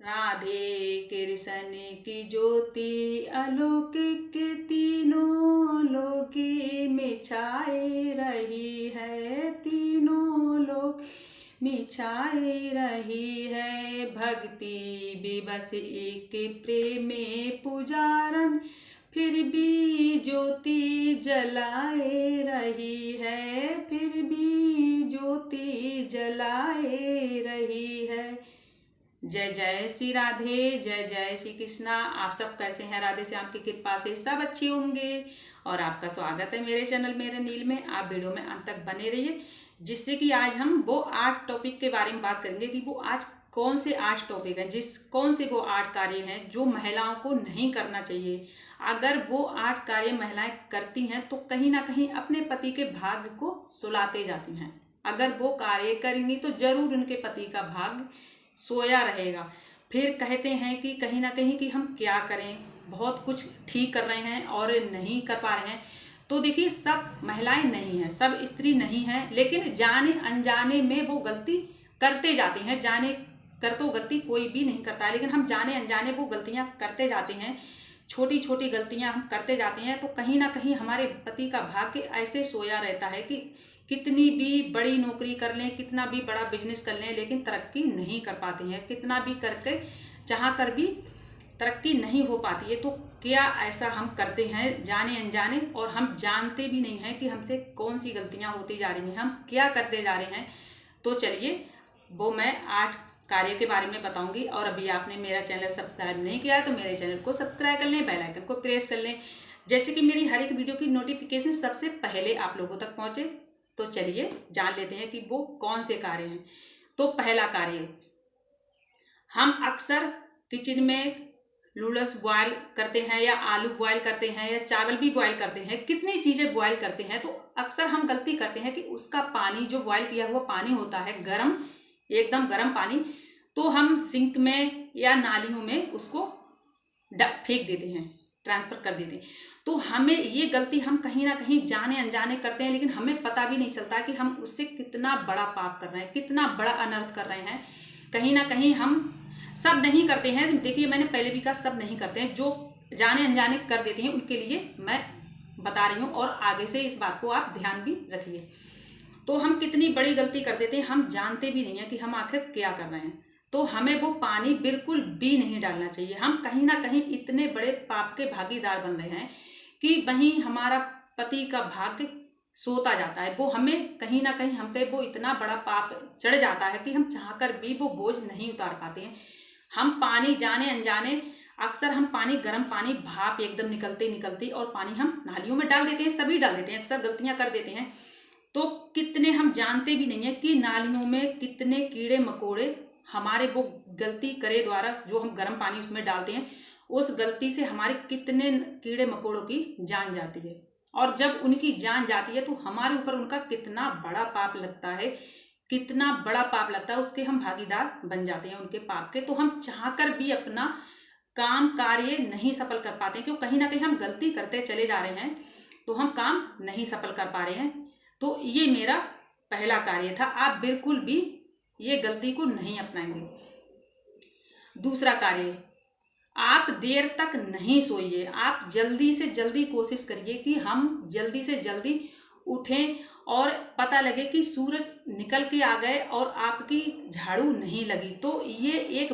राधे कृष्ण की ज्योति अलौकिक तीनों लोकी में छाए रही है। तीनों लोक में छाए रही है। भक्ति विवश एक प्रेम में पुजारन फिर भी ज्योति जलाए रही है। फिर भी ज्योति जलाए रही है। जय जय श्री राधे, जय जय श्री कृष्णा। आप सब कैसे हैं? राधे श्याम की कृपा से सब अच्छे होंगे। और आपका स्वागत है मेरे चैनल मेरे नील में। आप वीडियो में अंत तक बने रहिए, जिससे कि आज हम वो 8 टॉपिक के बारे में बात करेंगे कि वो आज कौन से 8 टॉपिक हैं, कौन से वो 8 कार्य हैं जो महिलाओं को नहीं करना चाहिए। अगर वो 8 कार्य महिलाएं करती हैं तो कहीं ना कहीं अपने पति के भाग्य को सुलाते जाती हैं। अगर वो कार्य करेंगी तो जरूर उनके पति का भाग्य सोया रहेगा। फिर कहते हैं कि कहीं ना कहीं कि हम क्या करें, बहुत कुछ ठीक कर रहे हैं और नहीं कर पा रहे हैं। तो देखिए, सब महिलाएं नहीं हैं, सब स्त्री नहीं हैं, लेकिन जाने अनजाने में वो गलती करते जाते हैं। जाने कर तो गलती कोई भी नहीं करता है, लेकिन हम जाने अनजाने वो गलतियां करते जाते हैं। छोटी छोटी गलतियां हम करते जाते हैं, तो कहीं ना कहीं हमारे पति का भाग्य ऐसे सोया रहता है कि कितनी भी बड़ी नौकरी कर लें, कितना भी बड़ा बिजनेस कर लें, लेकिन तरक्की नहीं कर पाते हैं। कितना भी करके चाह कर भी तरक्की नहीं हो पाती है। तो क्या ऐसा हम करते हैं जाने अनजाने, और हम जानते भी नहीं हैं कि हमसे कौन सी गलतियां होती जा रही हैं, हम क्या करते जा रहे हैं। तो चलिए, वो मैं 8 कार्य के बारे में बताऊंगी। और अभी आपने मेरा चैनल सब्सक्राइब नहीं किया है तो मेरे चैनल को सब्सक्राइब कर लें, बेल आइकन को प्रेस कर लें, जैसे कि मेरी हर एक वीडियो की नोटिफिकेशन सबसे पहले आप लोगों तक पहुंचे। तो चलिए जान लेते हैं कि वो कौन से कार्य हैं। तो पहला कार्य, हम अक्सर किचन में नूडल्स बॉयल करते हैं, या आलू बॉयल करते हैं, या चावल भी बॉयल करते हैं, कितनी चीज़ें बॉयल करते हैं। तो अक्सर हम गलती करते हैं कि उसका पानी, जो बॉयल किया हुआ पानी होता है गर्म, एकदम गर्म पानी, तो हम सिंक में या नालियों में उसको फेंक देते हैं, ट्रांसफर कर देते हैं। तो हमें ये गलती हम कहीं ना कहीं जाने अनजाने करते हैं, लेकिन हमें पता भी नहीं चलता कि हम उससे कितना बड़ा पाप कर रहे हैं, कितना बड़ा अनर्थ कर रहे हैं। कहीं ना कहीं हम सब नहीं करते हैं। देखिए, मैंने पहले भी कहा, सब नहीं करते हैं। जो जाने अनजाने कर देते हैं उनके लिए मैं बता रही हूँ, और आगे से इस बात को आप ध्यान भी रखिए। तो हम कितनी बड़ी गलती कर देते हैं, हम जानते भी नहीं है कि हम आखिर क्या कर रहे हैं। तो हमें वो पानी बिल्कुल भी नहीं डालना चाहिए। हम कहीं ना कहीं इतने बड़े पाप के भागीदार बन रहे हैं कि वहीं हमारा पति का भाग्य सोता जाता है। वो हमें कहीं ना कहीं हम पे वो इतना बड़ा पाप चढ़ जाता है कि हम चाहकर भी वो बोझ नहीं उतार पाते हैं। हम पानी जाने अनजाने, अक्सर हम पानी, गर्म पानी, भाप एकदम निकलते निकलती, और पानी हम नालियों में डाल देते हैं। सभी डाल देते हैं, अक्सर गलतियां कर देते हैं। तो कितने हम जानते भी नहीं है कि नालियों में कितने कीड़े मकोड़े हमारे वो गलती करे द्वारा, जो हम गर्म पानी उसमें डालते हैं, उस गलती से हमारे कितने कीड़े मकोड़ों की जान जाती है। और जब उनकी जान जाती है तो हमारे ऊपर उनका कितना बड़ा पाप लगता है, कितना बड़ा पाप लगता है, उसके हम भागीदार बन जाते हैं उनके पाप के। तो हम चाहकर भी अपना काम कार्य नहीं सफल कर पाते, क्यों? कहीं ना कहीं हम गलती करते चले जा रहे हैं, तो हम काम नहीं सफल कर पा रहे हैं। तो ये मेरा पहला कार्य था। आप बिल्कुल भी ये गलती को नहीं अपनाएंगे। दूसरा कार्य, आप देर तक नहीं सोइए। आप जल्दी से जल्दी कोशिश करिए कि हम जल्दी से जल्दी उठें, और पता लगे कि सूरज निकल के आ गए और आपकी झाड़ू नहीं लगी, तो ये एक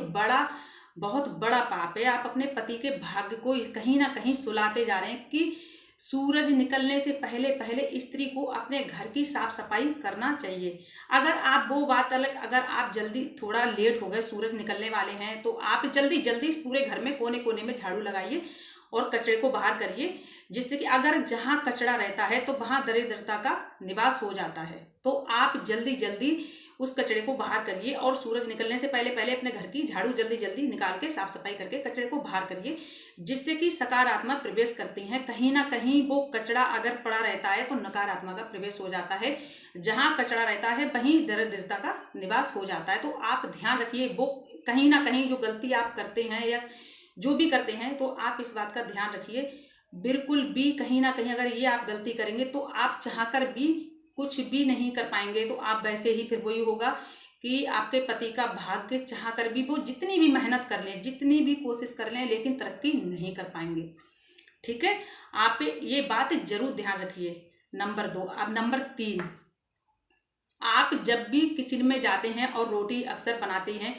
बहुत बड़ा पाप है। आप अपने पति के भाग्य को कहीं ना कहीं सुलाते जा रहे हैं कि सूरज निकलने से पहले पहले स्त्री को अपने घर की साफ सफाई करना चाहिए। अगर आप, वो बात अलग, अगर आप जल्दी थोड़ा लेट हो गए, सूरज निकलने वाले हैं, तो आप जल्दी जल्दी पूरे घर में कोने कोने में झाड़ू लगाइए और कचरे को बाहर करिए, जिससे कि अगर जहाँ कचरा रहता है तो वहाँ दरिद्रता का निवास हो जाता है। तो आप जल्दी जल्दी उस कचरे को बाहर करिए, और सूरज निकलने से पहले पहले अपने घर की झाड़ू जल्दी जल्दी निकाल के साफ सफाई करके कचरे को बाहर करिए, जिससे कि सकारात्मक प्रवेश करती हैं। कहीं ना कहीं वो कचरा अगर पड़ा रहता है तो नकारात्मक का प्रवेश हो जाता है। जहाँ कचरा रहता है वहीं दरिद्रता का निवास हो जाता है। तो आप ध्यान रखिए, वो कहीं ना कहीं जो गलती आप करते हैं या जो भी करते हैं, तो आप इस बात का ध्यान रखिए। बिल्कुल भी कहीं ना कहीं अगर ये आप गलती करेंगे तो आप चाहकर भी कुछ भी नहीं कर पाएंगे। तो आप वैसे ही फिर वही होगा कि आपके पति का भाग्य चाह कर भी वो जितनी भी मेहनत कर लें, जितनी भी कोशिश कर लें, लेकिन तरक्की नहीं कर पाएंगे। ठीक है, आप ये बात जरूर ध्यान रखिए। नंबर 2। अब नंबर 3, आप जब भी किचन में जाते हैं और रोटी अक्सर बनाते हैं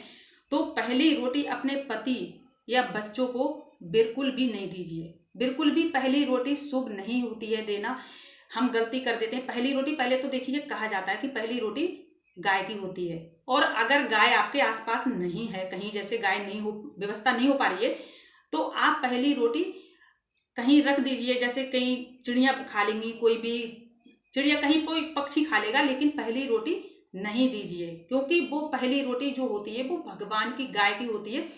तो पहली रोटी अपने पति या बच्चों को बिल्कुल भी नहीं दीजिए। बिल्कुल भी पहली रोटी शुभ नहीं होती है देना। हम गलती कर देते हैं। पहली रोटी, पहले तो देखिए कहा जाता है कि पहली रोटी गाय की होती है, और अगर गाय आपके आसपास नहीं है, कहीं जैसे गाय नहीं हो, व्यवस्था नहीं हो पा रही है, तो आप पहली रोटी कहीं रख दीजिए। जैसे कहीं चिड़िया खा लेंगी, कोई भी चिड़िया, कहीं कोई पक्षी खा लेगा, लेकिन पहली रोटी नहीं दीजिए, क्योंकि वो पहली रोटी जो होती है वो भगवान की गाय की होती है।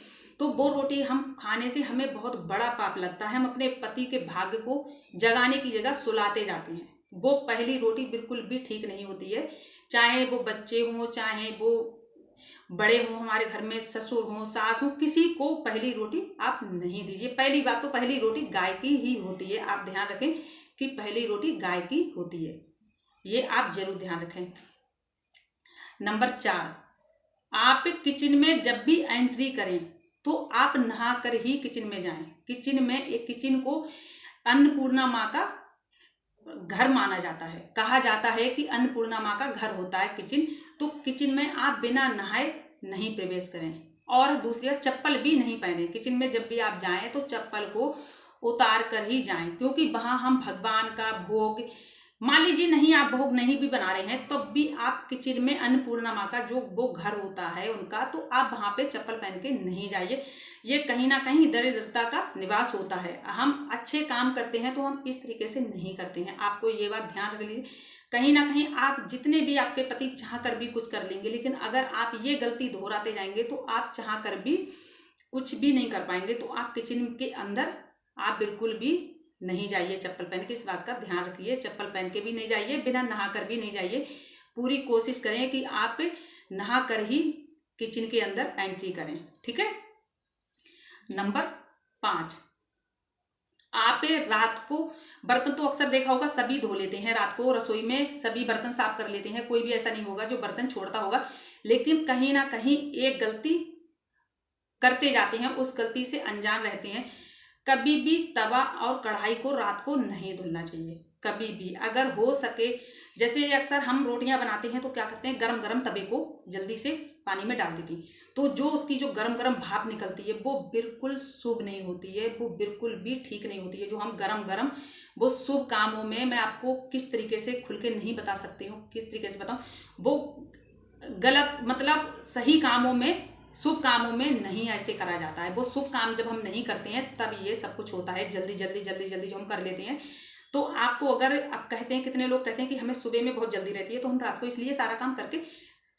तो वो रोटी हम खाने से हमें बहुत बड़ा पाप लगता है। हम अपने पति के भाग्य को जगाने की जगह सुलाते जाते हैं। वो पहली रोटी बिल्कुल भी ठीक नहीं होती है। चाहे वो बच्चे हों, चाहे वो बड़े हों, हमारे घर में ससुर हों, सास हों, किसी को पहली रोटी आप नहीं दीजिए। पहली बात तो पहली रोटी गाय की ही होती है। आप ध्यान रखें कि पहली रोटी गाय की होती है, ये आप जरूर ध्यान रखें। नंबर 4, आप किचन में जब भी एंट्री करें तो आप नहा कर ही किचन में जाएं। किचन में, एक किचन को अन्नपूर्णा माँ का घर माना जाता है। कहा जाता है कि अन्नपूर्णा माँ का घर होता है किचन। तो किचन में आप बिना नहाए नहीं प्रवेश करें, और दूसरी बात, चप्पल भी नहीं पहने। किचन में जब भी आप जाएं तो चप्पल को उतार कर ही जाएं, क्योंकि वहां हम भगवान का भोग, मान लीजिए नहीं, आप भोग नहीं भी बना रहे हैं, तब तो भी आप किचन में अन्नपूर्णा माँ का जो वो घर होता है उनका, तो आप वहां पे चप्पल पहन के नहीं जाइए। ये कहीं ना कहीं दरिद्रता का निवास होता है। हम अच्छे काम करते हैं तो हम इस तरीके से नहीं करते हैं। आपको ये बात ध्यान रख लीजिए। कहीं ना कहीं आप जितने भी, आपके पति चाह कर भी कुछ कर लेंगे, लेकिन अगर आप ये गलती दोहराते जाएंगे तो आप चाह कर भी कुछ भी नहीं कर पाएंगे। तो आप किचन के अंदर आप बिल्कुल भी नहीं जाइए चप्पल पहन के। इस बात का ध्यान रखिए। चप्पल पहन के भी नहीं जाइए, बिना नहा कर भी नहीं जाइए। पूरी कोशिश करें कि आप नहा कर ही किचन के अंदर एंट्री करें। ठीक है। नंबर 5, आप रात को, बर्तन तो अक्सर देखा होगा सभी धो लेते हैं रात को, रसोई में सभी बर्तन साफ कर लेते हैं, कोई भी ऐसा नहीं होगा जो बर्तन छोड़ता होगा, लेकिन कहीं ना कहीं एक गलती करते जाते हैं, उस गलती से अनजान रहते हैं। कभी भी तवा और कढ़ाई को रात को नहीं धुलना चाहिए, कभी भी। अगर हो सके, जैसे अक्सर हम रोटियां बनाते हैं तो क्या करते हैं, गरम गरम तवे को जल्दी से पानी में डाल देती, तो जो उसकी जो गरम गरम भाप निकलती है वो बिल्कुल शुभ नहीं होती है, वो बिल्कुल भी ठीक नहीं होती है। जो हम गरम गरम, वो शुभ कामों में, मैं आपको किस तरीके से खुल के नहीं बता सकती हूँ, किस तरीके से बताऊँ, वो गलत, मतलब सही कामों में, शुभ कामों में नहीं ऐसे करा जाता है। वो शुभ काम जब हम नहीं करते हैं तब ये सब कुछ होता है। जल्दी जल्दी जल्दी जल्दी जो हम कर लेते हैं, तो आपको, अगर आप कहते हैं, कितने लोग कहते हैं कि हमें सुबह में बहुत जल्दी रहती है तो हम रात को इसलिए सारा काम करके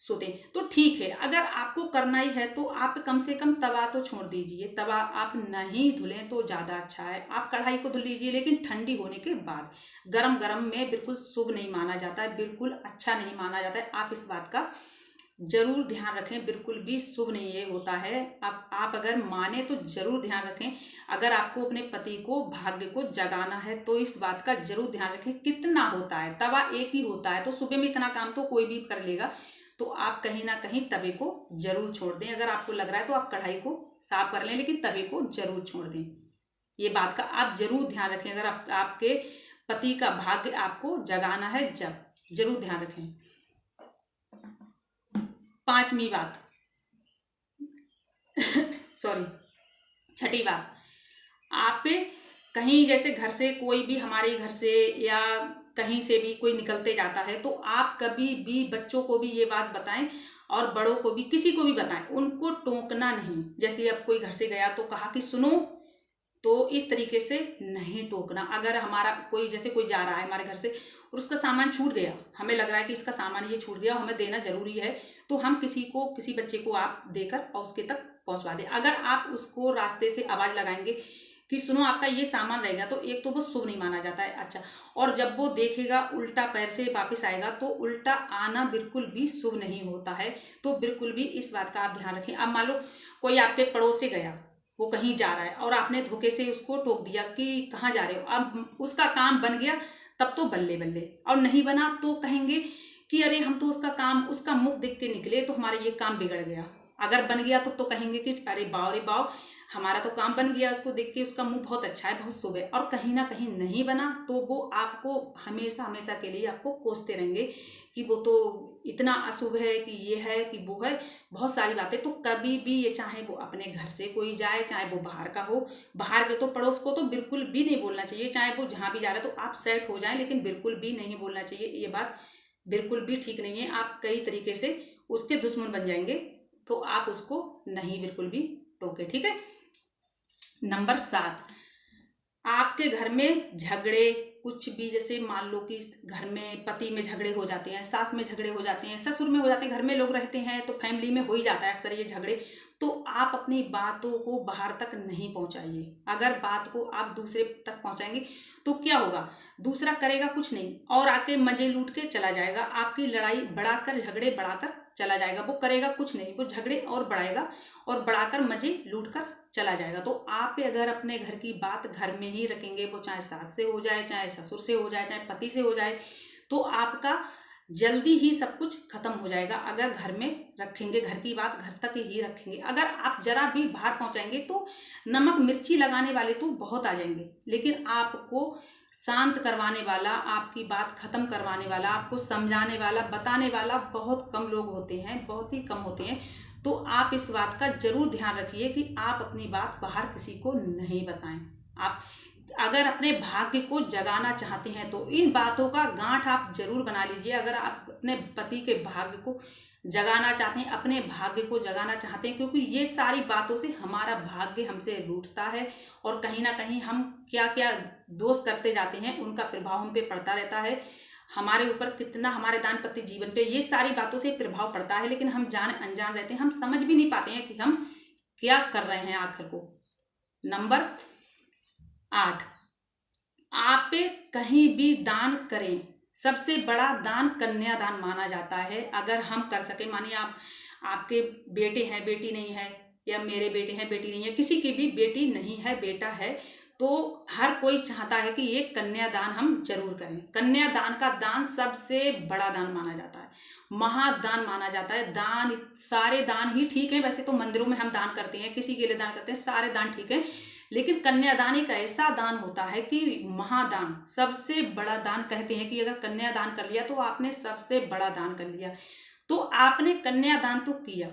सोते हैं, तो ठीक है। अगर आपको करना ही है तो आप कम से कम तवा तो छोड़ दीजिए। तवा आप नहीं धुलें तो ज़्यादा अच्छा है। आप कढ़ाई को धुल लीजिए, लेकिन ठंडी होने के बाद। गरम गरम में बिल्कुल शुभ नहीं माना जाता है, बिल्कुल अच्छा नहीं माना जाता है। आप इस बात का जरूर ध्यान रखें, बिल्कुल भी शुभ नहीं ये होता है। आप अगर माने तो जरूर ध्यान रखें। अगर आपको अपने पति को, भाग्य को जगाना है तो इस बात का जरूर ध्यान रखें। कितना होता है, तवा एक ही होता है, तो सुबह में इतना काम तो कोई भी कर लेगा, तो आप कहीं ना कहीं तवे को जरूर छोड़ दें। अगर आपको लग रहा है तो आप कढ़ाई को साफ कर लें, लेकिन तवे को जरूर छोड़ दें। ये बात का आप जरूर ध्यान रखें। अगर आपके पति का भाग्य आपको जगाना है, जब जरूर ध्यान रखें। 5वीं बात सॉरी, 6ठी बात, आप कहीं, जैसे घर से कोई भी, हमारे घर से या कहीं से भी कोई निकलते जाता है, तो आप कभी भी बच्चों को भी ये बात बताएं और बड़ों को भी, किसी को भी बताएं, उनको टोकना नहीं। जैसे अब कोई घर से गया तो कहा कि सुनो, तो इस तरीके से नहीं टोकना। अगर हमारा कोई, जैसे कोई जा रहा है हमारे घर से और उसका सामान छूट गया, हमें लग रहा है कि इसका सामान ये छूट गया, हमें देना जरूरी है, तो हम किसी बच्चे को आप देकर और उसके तक पहुंचवा दें। अगर आप उसको रास्ते से आवाज लगाएंगे कि सुनो आपका ये सामान रहेगा, तो एक तो वो शुभ नहीं माना जाता है। अच्छा, और जब वो देखेगा उल्टा पैर से वापस आएगा, तो उल्टा आना बिल्कुल भी शुभ नहीं होता है। तो बिल्कुल भी इस बात का आप ध्यान रखें। अब मान लो कोई आपके पड़ोस से गया, वो कहीं जा रहा है और आपने धोखे से उसको टोक दिया कि कहाँ जा रहे हो। अब उसका काम बन गया तब तो बल्ले बल्ले, और नहीं बना तो कहेंगे कि अरे हम तो उसका मुख देख के निकले तो हमारा ये काम बिगड़ गया। अगर बन गया तो कहेंगे कि अरे बाव रे बाव, हमारा तो काम बन गया, उसको देख के उसका मुंह बहुत अच्छा है, बहुत शुभ है। और कहीं ना कहीं नहीं बना तो वो आपको हमेशा हमेशा के लिए आपको कोसते रहेंगे कि वो तो इतना अशुभ है, कि ये है, कि वो है, बहुत सारी बातें। तो कभी भी ये, चाहे वो अपने घर से कोई जाए, चाहे वो बाहर का हो, बाहर के तो पड़ोस को तो बिल्कुल भी नहीं बोलना चाहिए। चाहे वो जहाँ भी जा रहा है तो आप सेट हो जाएं, लेकिन बिल्कुल भी नहीं बोलना चाहिए। ये बात बिल्कुल भी ठीक नहीं है। आप कई तरीके से उसके दुश्मन बन जाएंगे, तो आप उसको नहीं बिल्कुल भी टोके, ठीक है। नंबर 7, आपके घर में झगड़े कुछ भी, जैसे मान लो कि घर में पति में झगड़े हो जाते हैं, सास में झगड़े हो जाते हैं, ससुर में हो जाते हैं, घर में लोग रहते हैं तो फैमिली में हो ही जाता है अक्सर ये झगड़े। तो आप अपनी बातों को बाहर तक नहीं पहुंचाइए। अगर बात को आप दूसरे तक पहुंचाएंगे तो क्या होगा, दूसरा करेगा कुछ नहीं और आके मजे लूट के चला जाएगा। आपकी लड़ाई बढ़ाकर, झगड़े बढ़ाकर चला जाएगा। वो करेगा कुछ नहीं, वो झगड़े और बढ़ाएगा और बढ़ाकर मजे लूट कर चला जाएगा। तो आप अगर अपने घर की बात घर में ही रखेंगे, वो चाहे सास से हो जाए, चाहे ससुर से हो जाए, चाहे पति से हो जाए, तो आपका जल्दी ही सब कुछ खत्म हो जाएगा। अगर घर में रखेंगे, घर की बात घर तक ही रखेंगे। अगर आप जरा भी बाहर पहुंचाएंगे तो नमक मिर्ची लगाने वाले तो बहुत आ जाएंगे, लेकिन आपको शांत करवाने वाला, आपकी बात खत्म करवाने वाला, आपको समझाने वाला, बताने वाला बहुत कम लोग होते हैं, बहुत ही कम होते हैं। तो आप इस बात का जरूर ध्यान रखिए कि आप अपनी बात बाहर किसी को नहीं बताएं। आप अगर अपने भाग्य को जगाना चाहते हैं तो इन बातों का गांठ आप जरूर बना लीजिए। अगर आप अपने पति के भाग्य को जगाना चाहते हैं, अपने भाग्य को जगाना चाहते हैं, क्योंकि ये सारी बातों से हमारा भाग्य हमसे रूठता है और कहीं ना कहीं हम क्या क्या दोष करते जाते हैं उनका प्रभाव हम पे पड़ता रहता है। हमारे ऊपर कितना, हमारे दाम्पत्य जीवन पे ये सारी बातों से प्रभाव पड़ता है, लेकिन हम जान अनजान रहते हैं, हम समझ भी नहीं पाते हैं कि हम क्या कर रहे हैं आखिर को। नंबर 8, आप कहीं भी दान करें, सबसे बड़ा दान कन्यादान माना जाता है। अगर हम कर सके, मानिए आपके बेटे हैं, बेटी नहीं है, या मेरे बेटे हैं, बेटी नहीं है, किसी की भी बेटी नहीं है, बेटा है, तो हर कोई चाहता है कि ये कन्यादान हम जरूर करें। कन्यादान का दान सबसे बड़ा दान माना जाता है, महादान माना जाता है। दान, सारे दान ही ठीक है, वैसे तो मंदिरों में हम दान करते हैं, किसी के लिए दान करते हैं, सारे दान ठीक है, लेकिन कन्यादान एक ऐसा दान होता है कि महादान, सबसे बड़ा दान। कहते हैं कि अगर कन्यादान कर लिया तो आपने सबसे बड़ा दान कर लिया। तो आपने कन्यादान तो किया,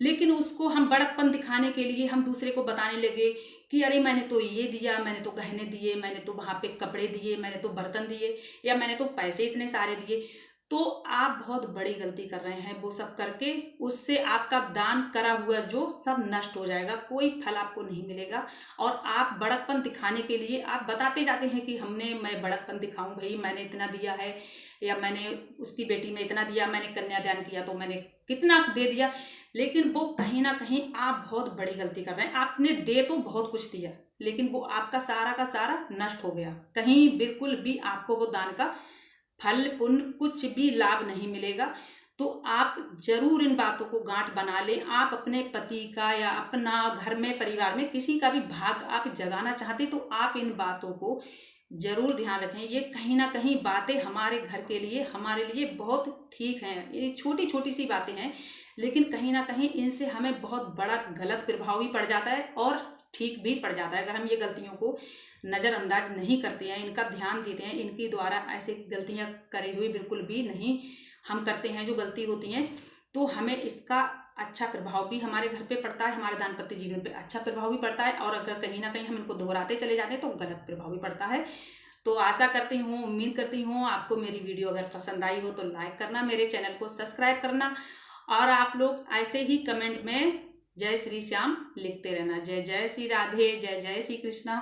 लेकिन उसको हम बड़कपन दिखाने के लिए हम दूसरे को बताने लगे कि अरे मैंने तो ये दिया, मैंने तो गहने दिए, मैंने तो वहाँ पे कपड़े दिए, मैंने तो बर्तन दिए, या मैंने तो पैसे इतने सारे दिए। तो आप बहुत बड़ी गलती कर रहे हैं। वो सब करके उससे आपका दान करा हुआ जो सब नष्ट हो जाएगा, कोई फल आपको नहीं मिलेगा। और आप बड़कपन दिखाने के लिए आप बताते जाते हैं कि मैं बड़कपन दिखाऊं, भाई मैंने इतना दिया है, या मैंने उसकी बेटी में इतना दिया, मैंने कन्यादान किया तो मैंने कितना दे दिया। लेकिन वो कहीं ना कहीं आप बहुत बड़ी गलती कर रहे हैं। आपने दे तो बहुत कुछ दिया, लेकिन वो आपका सारा का सारा नष्ट हो गया। कहीं बिल्कुल भी आपको वो दान का फल पुण्य कुछ भी लाभ नहीं मिलेगा। तो आप जरूर इन बातों को गांठ बना लें। आप अपने पति का या अपना घर में, परिवार में किसी का भी भाग आप जगाना चाहते तो आप इन बातों को जरूर ध्यान रखें। ये कहीं ना कहीं बातें हमारे घर के लिए, हमारे लिए बहुत ठीक हैं। ये छोटी छोटी सी बातें हैं, लेकिन कहीं ना कहीं इनसे हमें बहुत बड़ा गलत प्रभाव भी पड़ जाता है और ठीक भी पड़ जाता है। अगर हम ये गलतियों को नज़रअंदाज नहीं करते हैं, इनका ध्यान देते हैं, इनकी द्वारा ऐसे गलतियां करे हुए बिल्कुल भी नहीं हम करते हैं जो गलती होती हैं, तो हमें इसका अच्छा प्रभाव भी हमारे घर पे पड़ता है, हमारे दाम्पत्य जीवन पे अच्छा प्रभाव भी पड़ता है। और अगर कहीं ना कहीं हम इनको दोहराते चले जाते हैं तो गलत प्रभाव भी पड़ता है। तो आशा करती हूँ, उम्मीद करती हूँ आपको मेरी वीडियो अगर पसंद आई हो तो लाइक करना, मेरे चैनल को सब्सक्राइब करना, और आप लोग ऐसे ही कमेंट में जय श्री श्याम लिखते रहना। जय जय श्री राधे, जय जय श्री कृष्णा।